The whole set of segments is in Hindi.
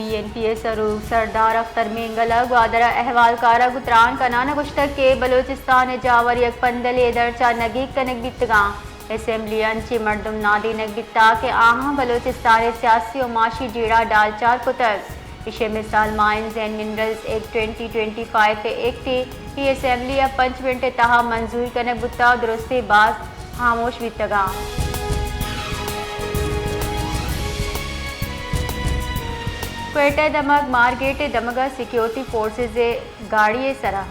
BNPS सरूक सरदार अख्तर मेंगला ग्वादरा अहवाल कारा गुतरान कनाना गुश्तक के बलोचिस्तान जावर यक पंदल दरचा नगीक कनक बितगा असम्बली अंची मर्दम नादी नक बिता के आहा बलोचिस्तान सियासी और माशी जीड़ा डालचार कुतक इशे मिसाल mines and minerals act 2025 act he assembly अब 5 मिनट तहा मंजूर कनक बुता दुरुस्ते बाज खामोश बितगा क्वेटा दमक मार्गेट दमगा सिक्योरिटी फोर्सेज गाड़ी सरा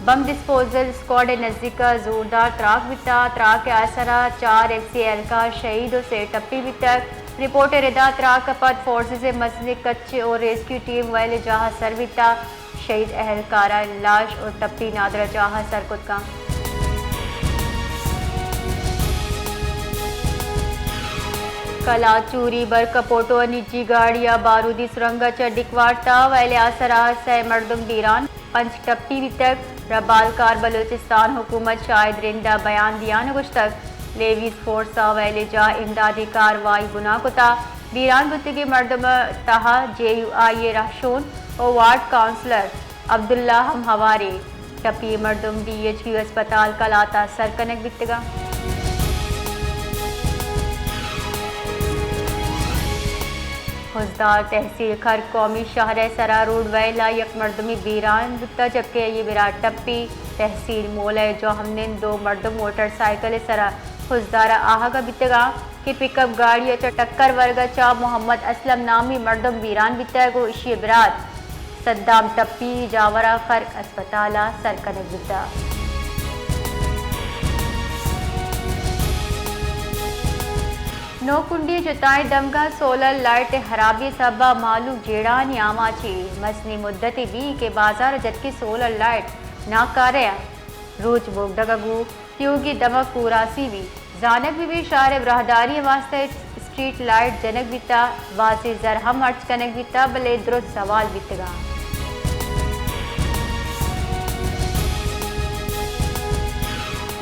बम डिस्पोजल स्क्वाड नज़दीक जोरदार त्राक बिता त्राक असरा 4 FC एहलकार शहीद से टप्पी बितक रिपोर्ट रिदा त्राक पद फोर्सेज मसले कच्चे और रेस्क्यू टीम वाले जहाँ सर बिता शहीद एहलकारा लाश और टप्पी नादरा जहाँ सर कुदका कला चूरी बर कपोटो निजी गाड़िया बारूदी सुरंगा चडिकवारता वाले असरा से मर्दम बीरान पंच टप्पी वितक रबालकार बलोचिस्तान हुकूमत शायद रिंदा बयान दिया न कुछ तक लेवीज फोर्सा वाले जा इमदादी कार्रवाई गुना कुता बीरान बुतगी मर्दम तहा JUI राशून और वार्ड काउंसलर अब्दुल्ला हम हवारे टप्पी मर्दम DHQ अस्पताल कलाता सरकनक बितगा हुजदार तहसील खर कौमी शहर सरा रोड वैला यक मर्दमी बीरान बुता जबकि ये विराट टप्पी तहसील मोल है जो हमने 2 मर्दम मोटरसाइकिल सरा हुजदारा आहा का बितगा कि पिकअप गाड़ी टक्कर वर्गा चा मोहम्मद असलम नामी मर्दम बीरान बिता को इशी बिरात सद्दाम टप्पी जावरा खर अस्पताला सरकनक बिता नौकुंडी जुताई दमगा सोलर लाइट हराबी सबा मालूम जेड़ा नियामा ची मसनी मुद्दती भी के बाजार जबकि सोलर लाइट नाकारे रोज बोगडगू क्योंकि दमक पूरासी भी जानब भी शार राहदारी वास्ते स्ट्रीट लाइट जनक बिता वासी जरहम अर्च कनक बिता भले दुरुस्त सवाल बितगा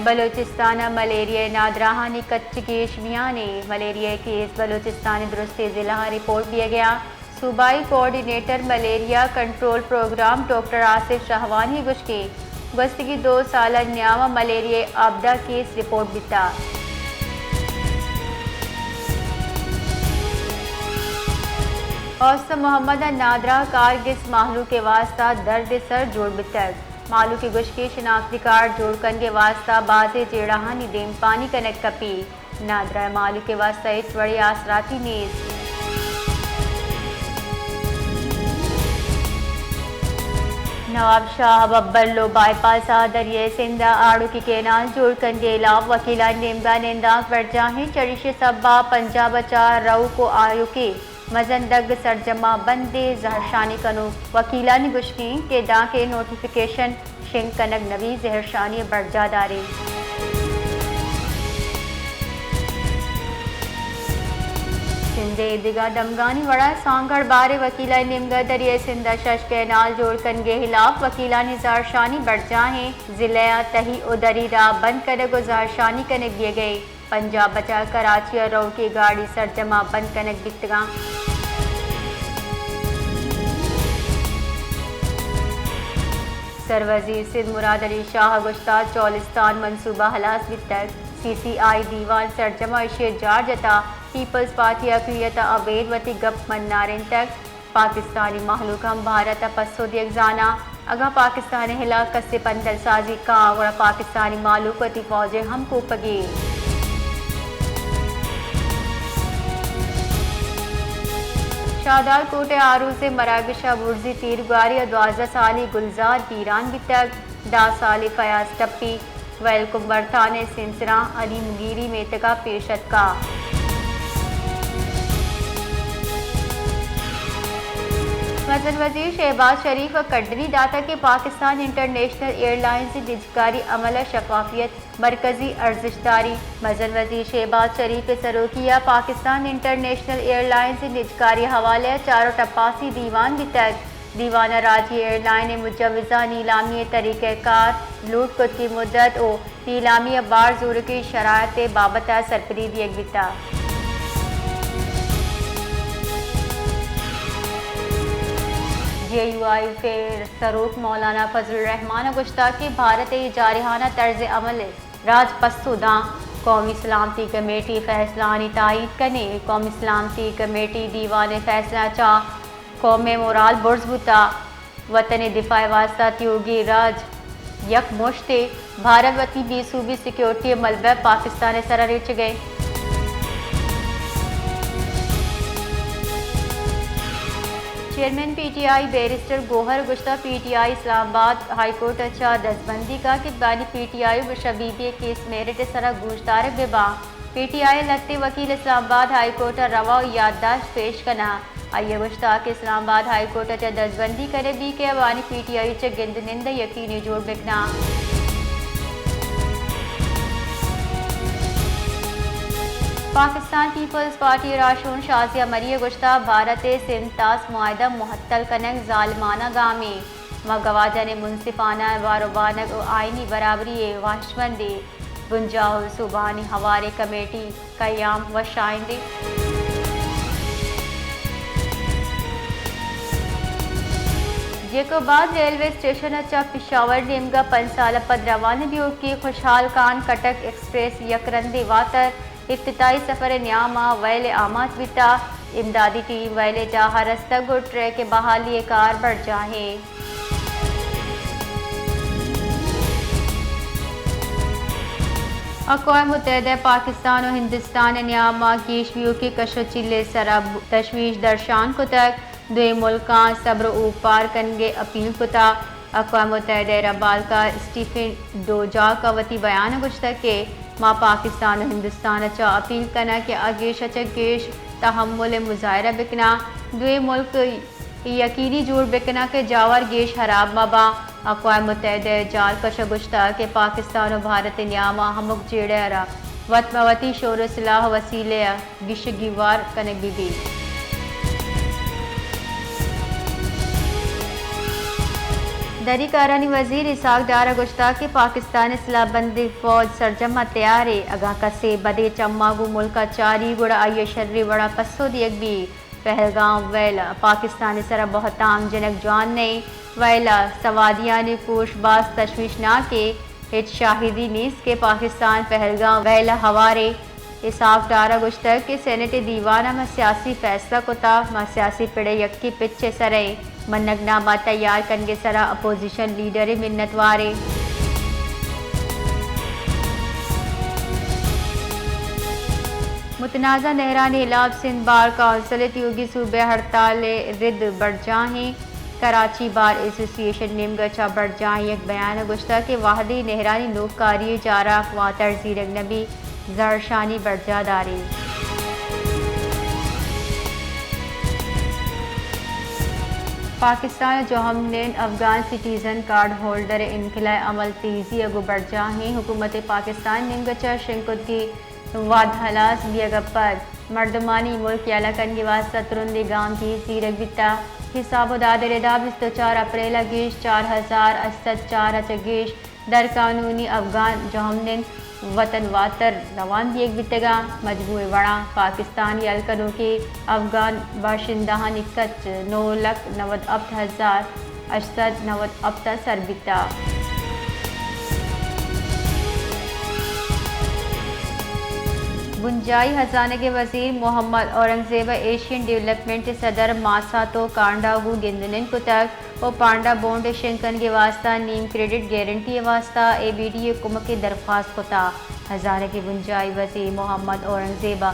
बलोचिस्तान मलेरिया नादराहानी कच्च केश मियाँ ने मलेरिया केस बलोचिस्तानी दुरुस्ती ज़िला रिपोर्ट दिया गया सूबाई coordinator malaria control programme doctor Asif Shahwani गुश्की गस्तगी 2 साल न्यावा मलेरिया आपदा केस रिपोर्ट बिता औसत मोहम्मद नादरा कारगिस माहलू के वास्ता दर्द सर जोड़ बितक मालू की गुश के शिनाख्ती कार्ड जोड़कन के वास्ता बाजे जेड़ाहानी देम पानी कनक कपी नादरा मालू के वास्ता इस बड़ी आसराती नीज नवाब शाह बब्बरलो बाईपास दरिया सिंधा आड़ू की केनाल जोड़कन के अलावा वकीला नेमगा नेंदाक बढ़ जाए चरिश सब्बा पंजाब चार रऊ को आयु के मजंदग सरजमा बंदे जहरशानी कनो वकीलानी गुश्की के दाके नोटिफिकेशन शिंग कनक नवी जहरशानी बढ़जा दारे सिंधे दिगा दमगानी वड़ा सांगड़ बारे वकीला निमगा दरिया सिंधा शश के नाल जोड़कन के खिलाफ वकीलानी जहरशानी बढ़ जाए जिला तही उदरी रा बंद करे को जहरशानी कनक दिए गए पंजाब बचा कराची और रऊ की गाड़ी सरजमा बंद कनक बितगा सरवजीर सिंध मुराद अली शाह गुश्ता चौलिस्तान मनसूबा हलास बितक CCI दीवान सरजमा शेर जार जता पीपल्स पार्टी अकलियत अवेद वती गप मन्नारिन तक पाकिस्तानी महलूक हम भारत पसोदी अगजाना अगा पाकिस्तानी हिला कस्से पंदल साजी का और पाकिस्तानी मालूक वती फौजे हम को पगे शादार कोटे आरू से मरागशा बुर्जी तीरगारी और 12 साली गुलजार पीरान बितक 10 साली फयाज टप्पी वेलकुम बरताने सिंसरा अली मुगीरी मेतका पेशत का वज़न वज़ीर शहबाज शरीफ और कटनी दाता के पाकिस्तान इंटरनेशनल एयरलाइंस निजकारी अमला शफाफियत मरकजी अर्जिशदारी वज़न वज़ीर शहबाज शरीफ सरोकिया पाकिस्तान इंटरनेशनल एयरलाइंस निजकारी हवाले 488 दीवान की तक दीवाना राजी एयरलाइन मुजवज़ा नीलामी तरीक़ाकार लूट कुत की मुद्दत और नीलामी बार जोर की शराइत बाबत सरपरीद एक बिता PGI फिर सरूक मौलाना फजल रहमान गुश्ताकी भारत जारहाना तर्ज अमल राज पस्तुदा कौमी सलामती कमेटी फैसलानी तायद कने कौमी सलामती कमेटी दीवान फैसला चा कौम मोराल बुर्जबुता वतन दिफा वास्ता त्योगी राज यक मुश्ते भारत वती बीसूबी सिक्योरिटी मलबा पाकिस्तान सरा रिच गए। चेयरमैन PTI बैरिस्टर गोहर गुश्ता PTI इस्लामाबाद हाईकोर्ट अच्छा दस्तबंदी का कि बानी PTI शबीबी केस मेरिट सरा गुश्तार बेबा PTI लगते वकील इस्लामाबाद हाईकोर्ट रवा याददाश्त पेश करना आइए गुश्ता के इस्लामाबाद हाईकोर्ट अच्छा दस्तबंदी करे भी के बानी PTI च गिंद निंद यकीनी जोड़ बिकना। पाकिस्तान पीपल्स पार्टी राशून शाजिया मरिय गुश्ता भारत सिंतास मुआहदा मुहत्तल कनक जालमाना गामी मगवाजा ने मुनसिफाना वारोबानक आइनी बराबरी वाशबंदी गुंजाह सुबानी हवारे कमेटी कयाम व शाइंदी। जेको बाद रेलवे स्टेशन अच्छा पिशावर नेमगा 5 साल पद रवाना भी की खुशहाल खान कटक एक्सप्रेस यकरंदी वातर इफ्तिताई सफ़र न्यामा वैल आमाज बिता इमदादी टीम वैले जहा रस्तक और ट्रैक के बहाली कार बढ़ जाए। अक़वाम मुत्तहिदा पाकिस्तान और हिंदुस्तान न्यामा कीशवियों की कशचिले सरब तशवीश दर्शान को तक दो मुल्का सब्र ऊपार कनगे अपील कुता अक़वाम मुत्तहिदा रबाल का स्टीफन डोजा का वती बयान गुश्ता के माँ पाकिस्तान और हिंदुस्तान अच्छा अपील करना कि आगेश अच्छा गेश तहम्मुल मुजाहरा बिकना दो मुल्क यकीनी जोड़ बिकना के जावर गेश हराब मबा अक़वाम मुत्तहिदा जाल कशा गुश्ता के पाकिस्तान और भारत न्यामा हमक जेड़ा वतमवती शोर सलाह वसीले गिशगिवार कनक बीबी। दरी कारनी वजीर इसाक डारा गुश्ताकी पाकिस्तान इस्लाबंदी फौज सरजमा तैयार अगा कसे बदे चम्मागू मुल्का चारी गुड़ा आइए शर्री बड़ा पस्सो दियक भी पहलगाम वैला पाकिस्तान सरा बहुताम जनक जान ने वैला सवादिया ने पोशबाज तशवीश ना के हिट शाहिदी नीस के पाकिस्तान पहलगाम वैला हवारे इसाक डारा गुश्तक के सेनेट दीवाना में सियासी फैसला कोता में सियासी पिड़े यक्की पिछे सरे मनगनामा तैयार कनगे सरा अपोजिशन लीडर मिन्नतवारे। मुतनाज़ा नहरानी इलाब सिंध बार काउंसिल त्योगी सूबे हड़ताल रिद बढ़ जाए कराची बार एसोसिएशन निमगछा बढ़ जाए एक बयान गुश्ता के वाहदी नहरानी नौकारी जारा व तर्जीर अजनबी जरशानी बरजादारी। पाकिस्तान जो हमने अफगान सिटीज़न कार्ड होल्डर इनखिला अमल तेज़ी अगो बढ़ जाए हुकूमत पाकिस्तान निमगचा शिंकुदी वादहलास बियगपर मर्दमानी मुल्क यालकन के वास्ता तुरंदी गांव की सीरक बिता हिसाब दादरेदा 24 अप्रैल गेश 4084 अचगेश दर कानूनी अफगान जो हमने वतन वातर रवान दिए बितगा मजबूर बड़ा पाकिस्तानी अलकनों के अफगान बाशिंदा निकच 9,90,890 सरबिता। गुंजाई खजाने के वजीर मोहम्मद औरंगजेब एशियन डेवलपमेंट सदर मासातो कांडागू गिंदनिन कुतक और पांडा बॉन्ड शिंकन के वास्ता नीम क्रेडिट गारंटी वास्ता ABD कुम की दरख्वास्त कुता खजाने के गुंजाई वजीर Mohammad Aurangzeb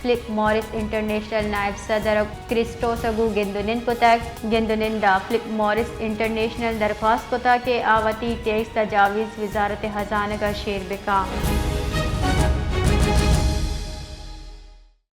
Philip Morris International नायब सदर क्रिस्टोसगू गिंदनिन कुतक गिंदनिंदा फ्लिप मॉरिस इंटरनेशनल दरख्वास्त कुता के आवती टैक्स तजावीज़ वजारत खजाना का शेर बिका।